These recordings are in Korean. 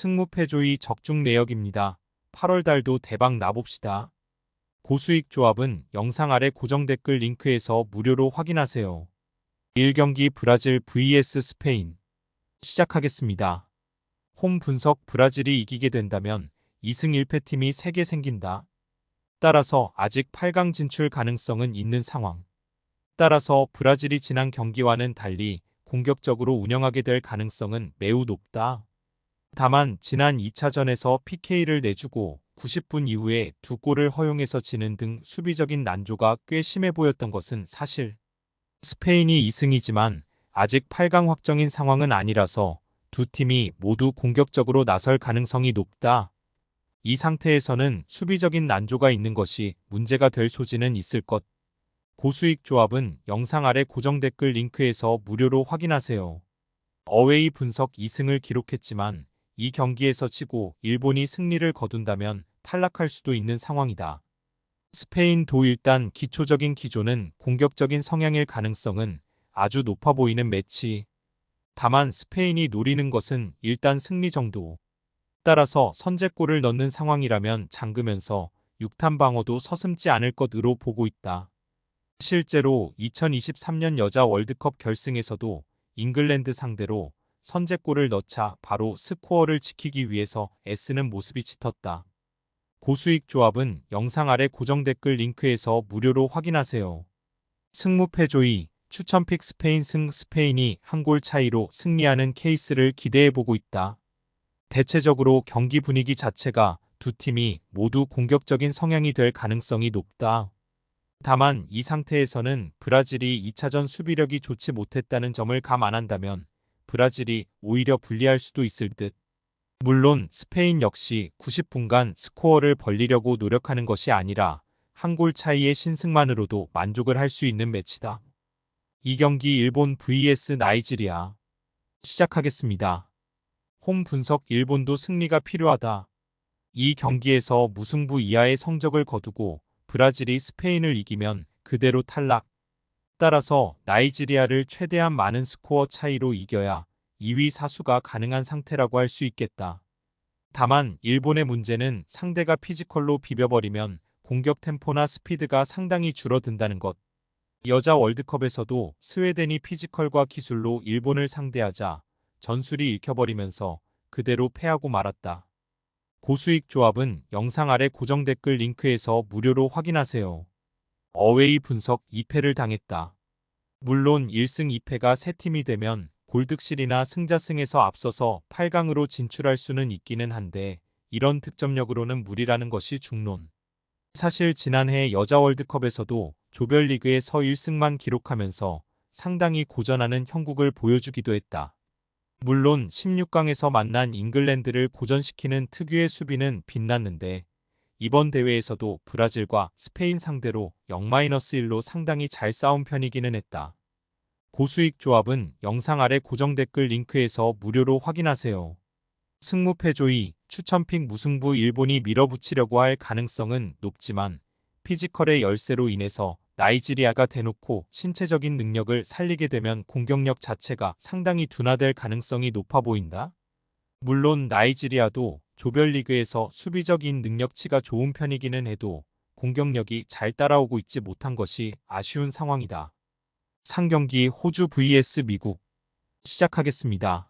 승무패조의 적중 내역입니다. 8월 달도 대박 나봅시다. 고수익 조합은 영상 아래 고정 댓글 링크에서 무료로 확인하세요. 1경기 브라질 vs 스페인 시작하겠습니다. 홈 분석 브라질이 이기게 된다면 2승 1패 팀이 3개 생긴다. 따라서 아직 8강 진출 가능성은 있는 상황. 따라서 브라질이 지난 경기와는 달리 공격적으로 운영하게 될 가능성은 매우 높다. 다만 지난 2차전에서 PK를 내주고 90분 이후에 2골을 허용해서 지는 등 수비적인 난조가 꽤 심해 보였던 것은 사실. 스페인이 2승이지만 아직 8강 확정인 상황은 아니라서 두 팀이 모두 공격적으로 나설 가능성이 높다. 이 상태에서는 수비적인 난조가 있는 것이 문제가 될 소지는 있을 것. 고수익 조합은 영상 아래 고정 댓글 링크에서 무료로 확인하세요. 어웨이 분석 2승을 기록했지만 이 경기에서 치고 일본이 승리를 거둔다면 탈락할 수도 있는 상황이다. 스페인도 일단 기초적인 기조는 공격적인 성향일 가능성은 아주 높아 보이는 매치. 다만 스페인이 노리는 것은 일단 승리 정도. 따라서 선제골을 넣는 상황이라면 잠그면서 6탄 방어도 서슴지 않을 것으로 보고 있다. 실제로 2023년 여자 월드컵 결승에서도 잉글랜드 상대로 선제골을 넣자 바로 스코어를 지키기 위해서 애쓰는 모습이 짙었다. 고수익 조합은 영상 아래 고정 댓글 링크에서 무료로 확인하세요. 승무패조의 추천픽 스페인 스페인이 한 골 차이로 승리하는 케이스를 기대해보고 있다. 대체적으로 경기 분위기 자체가 두 팀이 모두 공격적인 성향이 될 가능성이 높다. 다만 이 상태에서는 브라질이 2차전 수비력이 좋지 못했다는 점을 감안한다면 브라질이 오히려 불리할 수도 있을 듯. 물론 스페인 역시 90분간 스코어를 벌리려고 노력하는 것이 아니라 한 골 차이의 신승만으로도 만족을 할 수 있는 매치다. 이 경기 일본 vs 나이지리아 시작하겠습니다. 홈 분석 일본도 승리가 필요하다. 이 경기에서 무승부 이하의 성적을 거두고 브라질이 스페인을 이기면 그대로 탈락. 따라서 나이지리아를 최대한 많은 스코어 차이로 이겨야 2위 사수가 가능한 상태라고 할 수 있겠다. 다만 일본의 문제는 상대가 피지컬로 비벼버리면 공격 템포나 스피드가 상당히 줄어든다는 것. 여자 월드컵에서도 스웨덴이 피지컬과 기술로 일본을 상대하자 전술이 읽혀버리면서 그대로 패하고 말았다. 고수익 조합은 영상 아래 고정 댓글 링크에서 무료로 확인하세요. 어웨이 분석 2패를 당했다. 물론 1승 2패가 세 팀이 되면 골득실이나 승자승에서 앞서서 8강으로 진출할 수는 있기는 한데 이런 득점력으로는 무리라는 것이 중론. 사실 지난해 여자 월드컵에서도 조별리그에서 1승만 기록하면서 상당히 고전하는 형국을 보여주기도 했다. 물론 16강에서 만난 잉글랜드를 고전시키는 특유의 수비는 빛났는데 이번 대회에서도 브라질과 스페인 상대로 0-1로 상당히 잘 싸운 편이기는 했다. 고수익 조합은 영상 아래 고정 댓글 링크에서 무료로 확인하세요. 승무패조의 추천픽 무승부 일본이 밀어붙이려고 할 가능성은 높지만 피지컬의 열세로 인해서 나이지리아가 대놓고 신체적인 능력을 살리게 되면 공격력 자체가 상당히 둔화될 가능성이 높아 보인다. 물론 나이지리아도 조별리그에서 수비적인 능력치가 좋은 편이기는 해도 공격력이 잘 따라오고 있지 못한 것이 아쉬운 상황이다. 상경기 호주 vs 미국 시작하겠습니다.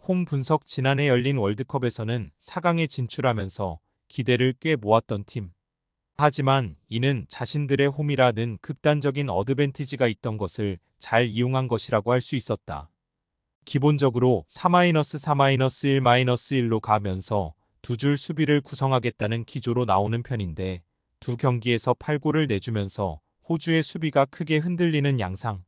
홈 분석 지난해 열린 월드컵에서는 4강에 진출하면서 기대를 꽤 모았던 팀. 하지만 이는 자신들의 홈이라는 극단적인 어드밴티지가 있던 것을 잘 이용한 것이라고 할 수 있었다. 기본적으로 4-4-1-1로 가면서 두 줄 수비를 구성하겠다는 기조로 나오는 편인데 두 경기에서 8골을 내주면서 호주의 수비가 크게 흔들리는 양상.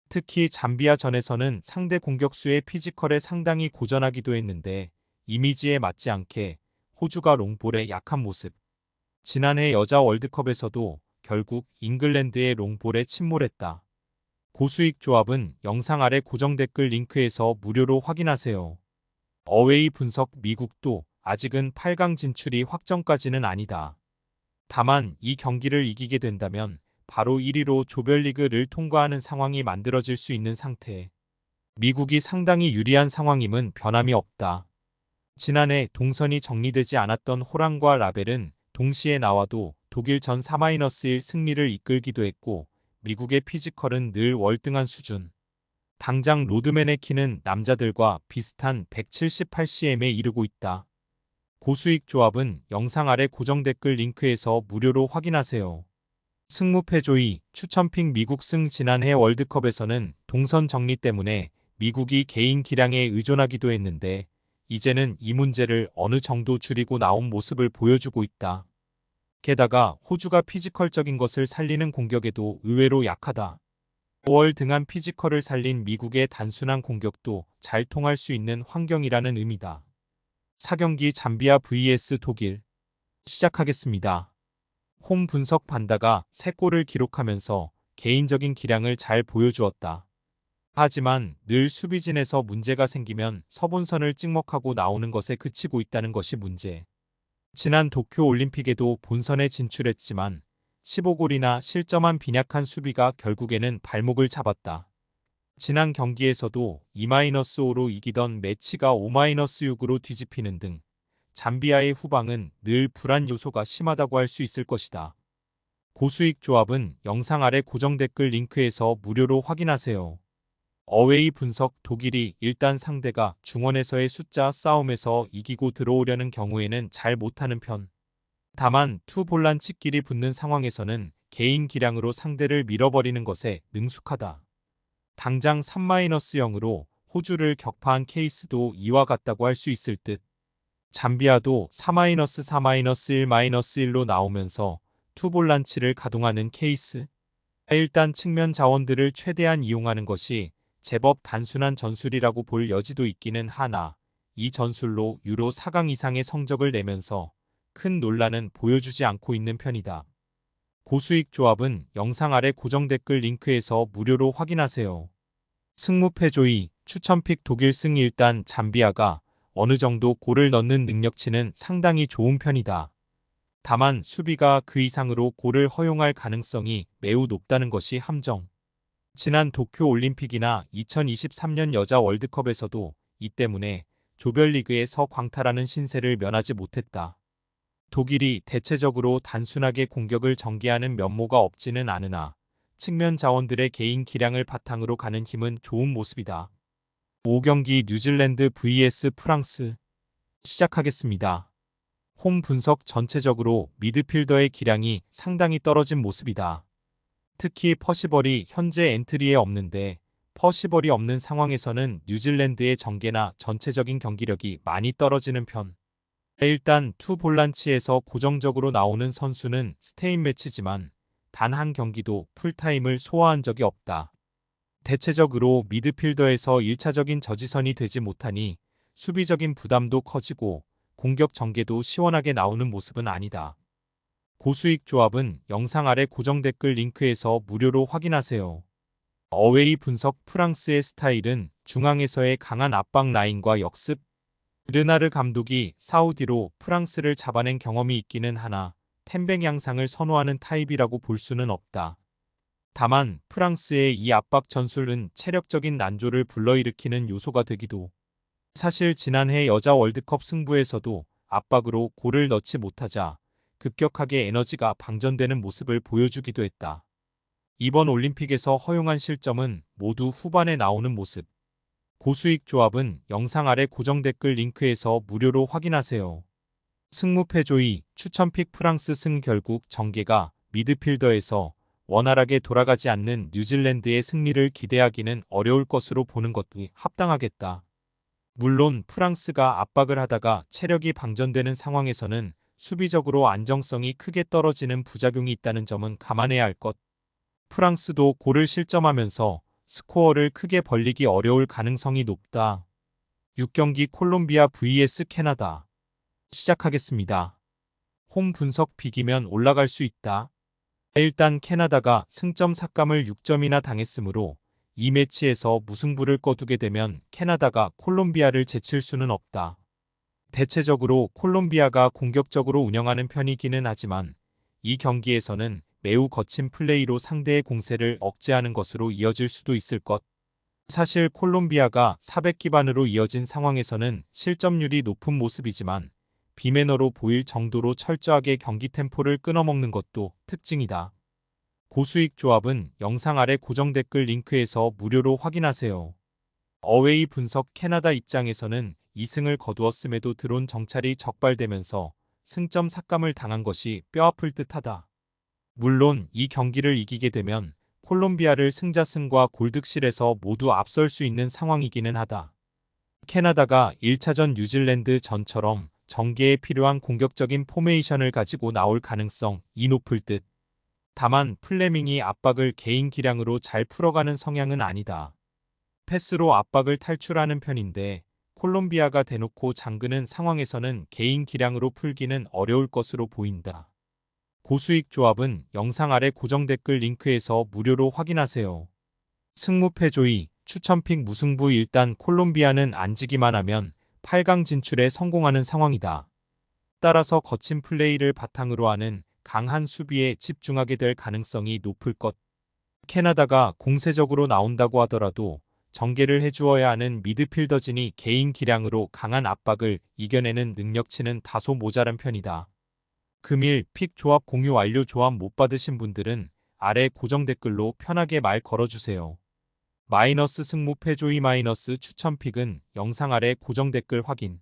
특히 잠비아전에서는 상대 공격수의 피지컬에 상당히 고전하기도 했는데 이미지에 맞지 않게 호주가 롱볼에 약한 모습. 지난해 여자 월드컵에서도 결국 잉글랜드의 롱볼에 침몰했다. 고수익 조합은 영상 아래 고정 댓글 링크에서 무료로 확인하세요. 어웨이 분석 미국도 아직은 8강 진출이 확정까지는 아니다. 다만 이 경기를 이기게 된다면 바로 1위로 조별리그를 통과하는 상황이 만들어질 수 있는 상태. 미국이 상당히 유리한 상황임은 변함이 없다. 지난해 동선이 정리되지 않았던 호랑과 라벨은 동시에 나와도 독일 전 4-1 승리를 이끌기도 했고 미국의 피지컬은 늘 월등한 수준. 당장 로드맨의 키는 남자들과 비슷한 178cm에 이르고 있다. 고수익 조합은 영상 아래 고정 댓글 링크에서 무료로 확인하세요. 승무패조이 추천픽 미국 승 지난해 월드컵에서는 동선 정리 때문에 미국이 개인 기량에 의존하기도 했는데 이제는 이 문제를 어느 정도 줄이고 나온 모습을 보여주고 있다. 게다가 호주가 피지컬적인 것을 살리는 공격에도 의외로 약하다. 5월 등한 피지컬을 살린 미국의 단순한 공격도 잘 통할 수 있는 환경이라는 의미다. 4경기 잠비아 vs 독일 시작하겠습니다. 홈 분석 반다가 3골을 기록하면서 개인적인 기량을 잘 보여주었다. 하지만 늘 수비진에서 문제가 생기면 서본선을 찍먹하고 나오는 것에 그치고 있다는 것이 문제. 지난 도쿄 올림픽에도 본선에 진출했지만 15골이나 실점한 빈약한 수비가 결국에는 발목을 잡았다. 지난 경기에서도 2-5로 이기던 매치가 5-6으로 뒤집히는 등 잠비아의 후방은 늘 불안 요소가 심하다고 할 수 있을 것이다. 고수익 조합은 영상 아래 고정 댓글 링크에서 무료로 확인하세요. 어웨이 분석 독일이 일단 상대가 중원에서의 숫자 싸움에서 이기고 들어오려는 경우에는 잘 못하는 편. 다만 투볼란치끼리 붙는 상황에서는 개인 기량으로 상대를 밀어버리는 것에 능숙하다. 당장 3-0으로 호주를 격파한 케이스도 이와 같다고 할 수 있을 듯. 잠비아도 4-4-1-1로 나오면서 투볼란치를 가동하는 케이스. 일단 측면 자원들을 최대한 이용하는 것이 제법 단순한 전술이라고 볼 여지도 있기는 하나 이 전술로 유로 4강 이상의 성적을 내면서 큰 논란은 보여주지 않고 있는 편이다. 고수익 조합은 영상 아래 고정 댓글 링크에서 무료로 확인하세요. 승무패조이 추천픽 독일 승 일단 잠비아가 어느 정도 골을 넣는 능력치는 상당히 좋은 편이다. 다만 수비가 그 이상으로 골을 허용할 가능성이 매우 높다는 것이 함정. 지난 도쿄 올림픽이나 2023년 여자 월드컵에서도 이 때문에 조별리그에서 광탈하는 신세를 면하지 못했다. 독일이 대체적으로 단순하게 공격을 전개하는 면모가 없지는 않으나 측면 자원들의 개인 기량을 바탕으로 가는 힘은 좋은 모습이다. 5경기 뉴질랜드 vs 프랑스 시작하겠습니다. 홈 분석 전체적으로 미드필더의 기량이 상당히 떨어진 모습이다. 특히 퍼시벌이 현재 엔트리에 없는데 퍼시벌이 없는 상황에서는 뉴질랜드의 전개나 전체적인 경기력이 많이 떨어지는 편. 일단 투볼란치에서 고정적으로 나오는 선수는 스테인매치지만 단 한 경기도 풀타임을 소화한 적이 없다. 대체적으로 미드필더에서 1차적인 저지선이 되지 못하니 수비적인 부담도 커지고 공격 전개도 시원하게 나오는 모습은 아니다. 고수익 조합은 영상 아래 고정 댓글 링크에서 무료로 확인하세요. 어웨이 분석 프랑스의 스타일은 중앙에서의 강한 압박 라인과 역습. 르나르 감독이 사우디로 프랑스를 잡아낸 경험이 있기는 하나 템뱅 양상을 선호하는 타입이라고 볼 수는 없다. 다만 프랑스의 이 압박 전술은 체력적인 난조를 불러일으키는 요소가 되기도. 사실 지난해 여자 월드컵 승부에서도 압박으로 골을 넣지 못하자 급격하게 에너지가 방전되는 모습을 보여주기도 했다. 이번 올림픽에서 허용한 실점은 모두 후반에 나오는 모습. 고수익 조합은 영상 아래 고정 댓글 링크에서 무료로 확인하세요. 승무패조이 추천픽 프랑스 승 결국 전개가 미드필더에서 원활하게 돌아가지 않는 뉴질랜드의 승리를 기대하기는 어려울 것으로 보는 것도 합당하겠다. 물론 프랑스가 압박을 하다가 체력이 방전되는 상황에서는 수비적으로 안정성이 크게 떨어지는 부작용이 있다는 점은 감안해야 할 것. 프랑스도 골을 실점하면서 스코어를 크게 벌리기 어려울 가능성이 높다. 6경기 콜롬비아 vs 캐나다 시작하겠습니다. 홈 분석 비기면 올라갈 수 있다. 일단 캐나다가 승점 삭감을 6점이나 당했으므로 이 매치에서 무승부를 거두게 되면 캐나다가 콜롬비아를 제칠 수는 없다. 대체적으로 콜롬비아가 공격적으로 운영하는 편이기는 하지만 이 경기에서는 매우 거친 플레이로 상대의 공세를 억제하는 것으로 이어질 수도 있을 것. 사실 콜롬비아가 400 기반으로 이어진 상황에서는 실점률이 높은 모습이지만 비매너로 보일 정도로 철저하게 경기 템포를 끊어먹는 것도 특징이다. 고수익 조합은 영상 아래 고정 댓글 링크에서 무료로 확인하세요. 어웨이 분석 캐나다 입장에서는 2승을 거두었음에도 드론 정찰이 적발되면서 승점 삭감을 당한 것이 뼈아플 듯하다. 물론 이 경기를 이기게 되면 콜롬비아를 승자승과 골득실에서 모두 앞설 수 있는 상황이기는 하다. 캐나다가 1차전 뉴질랜드 전처럼 전개에 필요한 공격적인 포메이션을 가지고 나올 가능성이 높을 듯. 다만 플레밍이 압박을 개인 기량으로 잘 풀어가는 성향은 아니다. 패스로 압박을 탈출하는 편인데 콜롬비아가 대놓고 잠그는 상황에서는 개인 기량으로 풀기는 어려울 것으로 보인다. 고수익 조합은 영상 아래 고정 댓글 링크에서 무료로 확인하세요. 승무패조이 추천픽 무승부. 일단 콜롬비아는 안 지기만 하면 8강 진출에 성공하는 상황이다. 따라서 거친 플레이를 바탕으로 하는 강한 수비에 집중하게 될 가능성이 높을 것. 캐나다가 공세적으로 나온다고 하더라도 전개를 해주어야 하는 미드필더진이 개인 기량으로 강한 압박을 이겨내는 능력치는 다소 모자란 편이다. 금일 픽 조합 공유 완료. 조합 못 받으신 분들은 아래 고정 댓글로 편하게 말 걸어주세요. 마이너스 승무패조이 마이너스 추천픽은 영상 아래 고정 댓글 확인.